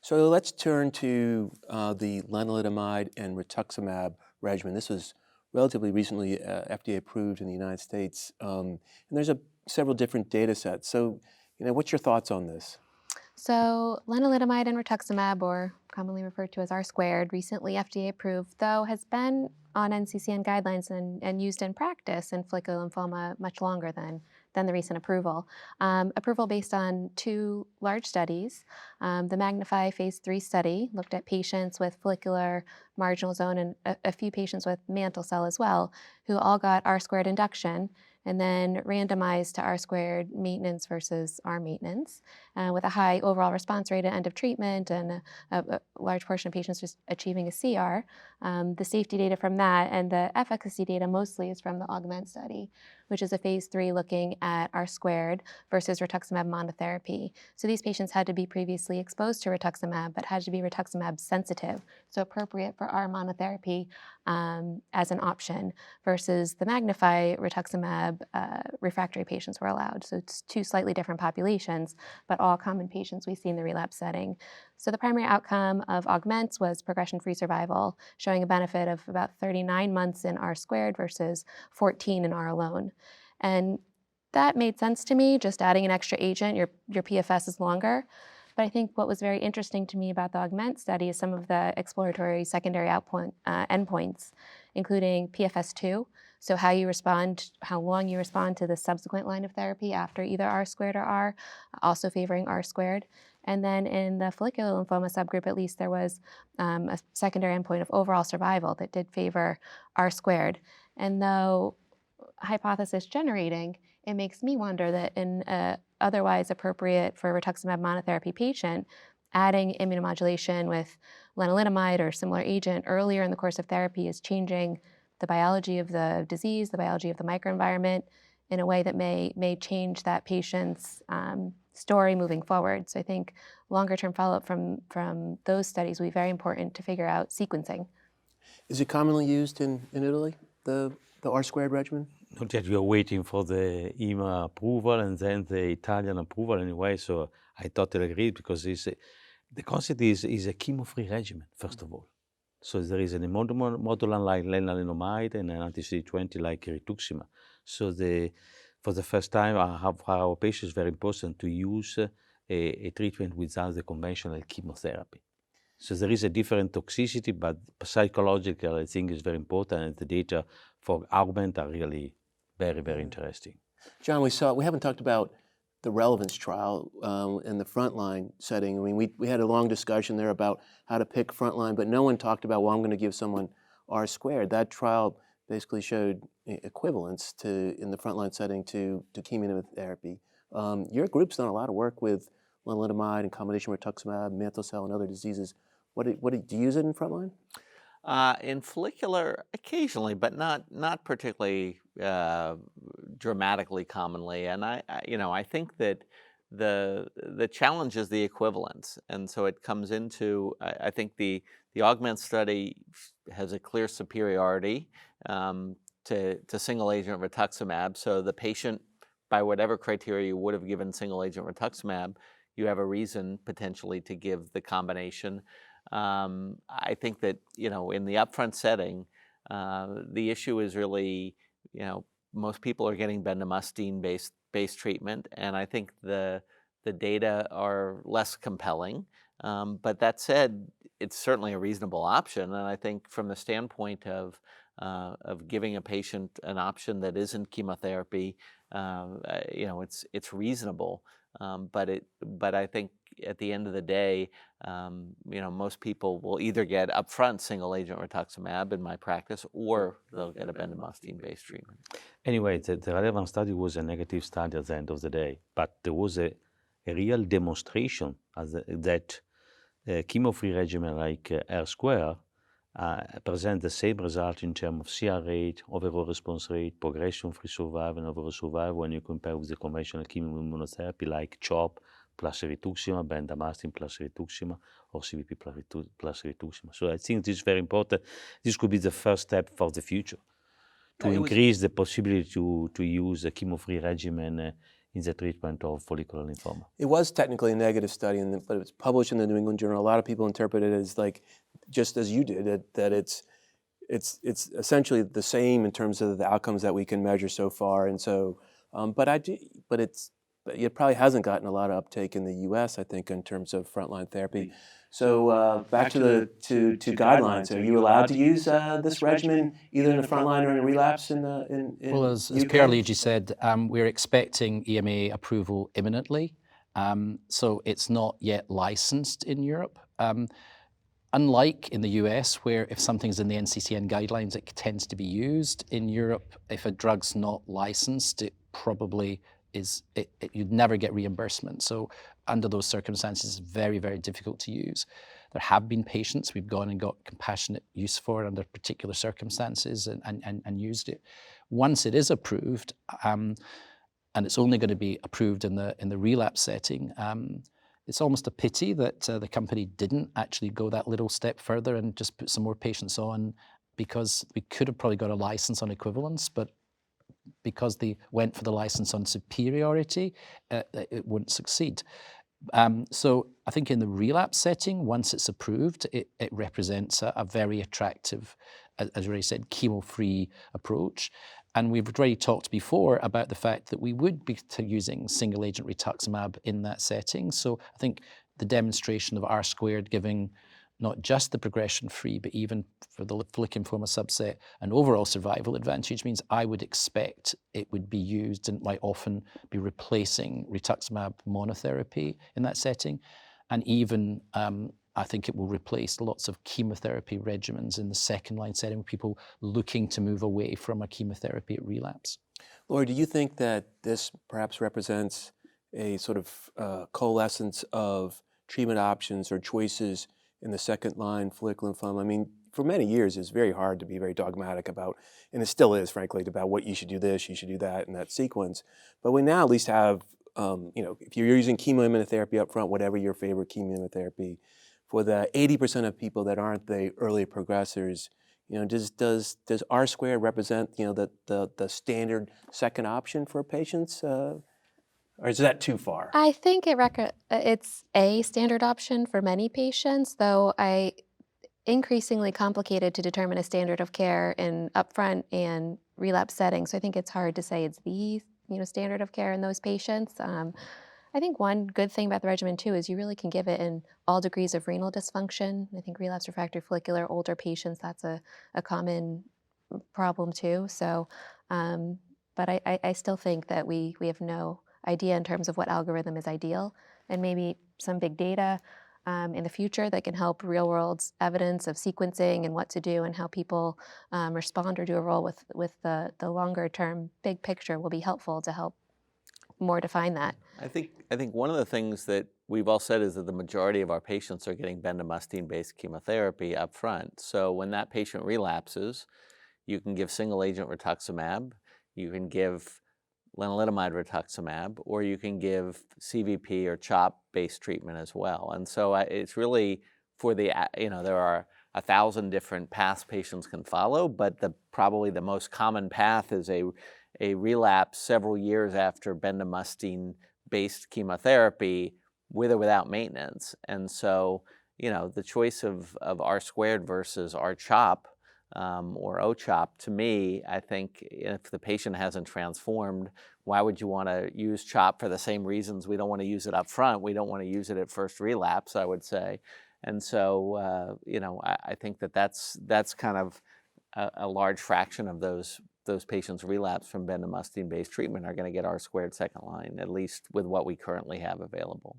So let's turn to the lenalidomide and rituximab regimen. This was relatively recently FDA approved in the United States, and there's several different data sets. So, what's your thoughts on this? So lenalidomide and rituximab, or commonly referred to as R squared, recently FDA approved, though has been on NCCN guidelines and used in practice in follicular lymphoma much longer than the recent approval. Approval based on two large studies. The MAGNIFY phase 3 study looked at patients with follicular marginal zone and a few patients with mantle cell as well, who all got R squared induction and then randomized to R squared maintenance versus R maintenance, with a high overall response rate at end of treatment and a large portion of patients just achieving a CR. The safety data from that and the efficacy data mostly is from the AUGMENT study, which is a phase 3 looking at R squared versus rituximab monotherapy. So these patients had to be previously exposed to rituximab, but had to be rituximab sensitive, so appropriate for R monotherapy as an option, versus the MAGNIFY rituximab refractory patients were allowed. So it's two slightly different populations, but all common patients we see in the relapse setting. So the primary outcome of AUGMENT was progression-free survival, showing a benefit of about 39 months in R squared versus 14 in R alone. And that made sense to me, just adding an extra agent, your PFS is longer. But I think what was very interesting to me about the AUGMENT study is some of the exploratory secondary endpoints, including PFS2, so how you respond, how long you respond to the subsequent line of therapy after either R squared or R, also favoring R squared. And then in the follicular lymphoma subgroup, at least, there was a secondary endpoint of overall survival that did favor R squared. And though hypothesis generating, it makes me wonder that in a otherwise appropriate for rituximab monotherapy patient, adding immunomodulation with lenalidomide or similar agent earlier in the course of therapy is changing the biology of the disease, the biology of the microenvironment in a way that may change that patient's story moving forward. So I think longer-term follow-up from those studies will be very important to figure out sequencing. Is it commonly used in Italy, the R squared regimen? Not yet. We are waiting for the EMA approval and then the Italian approval anyway. So I totally agree because the concept is a chemo-free regimen, first of all. So there is an immunomodulant like lenalidomide and an anti-CD20 like rituximab. So for the first time, for our patients, very important to use a treatment without the conventional chemotherapy. So there is a different toxicity, but psychological, I think, is very important, and the data for AUGMENT are really very, very interesting. John, we haven't talked about the RELEVANCE trial in the frontline setting. I mean, we had a long discussion there about how to pick frontline, but no one talked about, well, I'm going to give someone R squared. That trial basically showed equivalence in the frontline setting to chemotherapy. Your group's done a lot of work with lenalidomide in combination with rituximab, mantle cell, and other diseases. Do you use it in frontline? In follicular, occasionally, but not particularly dramatically commonly. And I think that the challenge is the equivalence, and so it comes into I think the AUGMENT study has a clear superiority to single agent rituximab. So the patient, by whatever criteria you would have given single agent rituximab, you have a reason potentially to give the combination. I think that, in the upfront setting, the issue is really, most people are getting bendamustine-based treatment, and I think the data are less compelling. But that said, it's certainly a reasonable option, and I think from the standpoint of giving a patient an option that isn't chemotherapy, it's reasonable. But I think at the end of the day, most people will either get upfront single agent rituximab in my practice, or they'll get a bendamustine-based treatment. Anyway, the RELEVANCE study was a negative study at the end of the day, but there was a real demonstration that chemo-free regimen like R square present the same result in terms of CR rate, overall response rate, progression-free survival, and overall survival when you compare with the conventional chemoimmunotherapy like CHOP plus rituximab, bendamustine plus rituximab, or CVP plus rituximab. So I think this is very important. This could be the first step for the future to increase the possibility to use a chemo-free regimen in the treatment of follicular lymphoma. It was technically a negative study, but it was published in the New England Journal. A lot of people interpret it as like, just as you did, that it's essentially the same in terms of the outcomes that we can measure so far. And so, but it probably hasn't gotten a lot of uptake in the U.S., I think, in terms of frontline therapy. So back to the guidelines. Are you allowed to use this regimen either in the frontline or in relapse in Well, as UK? Pierre-Luigi said, we're expecting EMA approval imminently. So it's not yet licensed in Europe. Unlike in the US, where if something's in the NCCN guidelines, it tends to be used. In Europe, if a drug's not licensed, it probably you'd never get reimbursement. So under those circumstances, it's very, very difficult to use. There have been patients we've gone and got compassionate use for under particular circumstances and used it. Once it is approved, and it's only going to be approved in the relapse setting, it's almost a pity that the company didn't actually go that little step further and just put some more patients on, because we could have probably got a license on equivalence, but because they went for the license on superiority, it wouldn't succeed. So I think in the relapse setting, once it's approved, it represents a very attractive, as Ray said, chemo-free approach. And we've already talked before about the fact that we would be using single-agent rituximab in that setting. So I think the demonstration of R-squared giving not just the progression-free, but even for the follicular lymphoma subset, an overall survival advantage means I would expect it would be used and might often be replacing rituximab monotherapy in that setting. And even I think it will replace lots of chemotherapy regimens in the second-line setting with people looking to move away from a chemotherapy at relapse. Laura, do you think that this perhaps represents a sort of coalescence of treatment options or choices in the second-line follicular lymphoma? I mean, for many years, it's very hard to be very dogmatic about, and it still is, frankly, about what you should do this, you should do that in that sequence. But we now at least have, if you're using chemoimmunotherapy up front, whatever your favorite chemoimmunotherapy, for the 80% of people that aren't the early progressors, does R-squared represent, the standard second option for patients? Or is that too far? I think it's a standard option for many patients, though increasingly complicated to determine a standard of care in upfront and relapse settings. So I think it's hard to say it's the standard of care in those patients. I think one good thing about the regimen too is you really can give it in all degrees of renal dysfunction. I think relapsed refractory follicular older patients, that's a common problem too. So, but I still think that we have no idea in terms of what algorithm is ideal, and maybe some big data in the future that can help real world evidence of sequencing and what to do and how people respond or do a role with the longer term big picture will be helpful to help more define that. I think one of the things that we've all said is that the majority of our patients are getting bendamustine-based chemotherapy up front. So when that patient relapses, you can give single-agent rituximab, you can give lenalidomide rituximab, or you can give CVP or CHOP-based treatment as well. And so it's really for the, there are 1,000 different paths patients can follow, but probably the most common path is a relapse several years after bendamustine-based chemotherapy with or without maintenance. And so, the choice of R-squared versus R-CHOP or O-CHOP, to me, I think if the patient hasn't transformed, why would you want to use CHOP for the same reasons we don't want to use it up front? We don't want to use it at first relapse, I would say. And so, I think that's kind of a large fraction of those patients relapse from bendamustine-based treatment are going to get R-squared second line, at least with what we currently have available.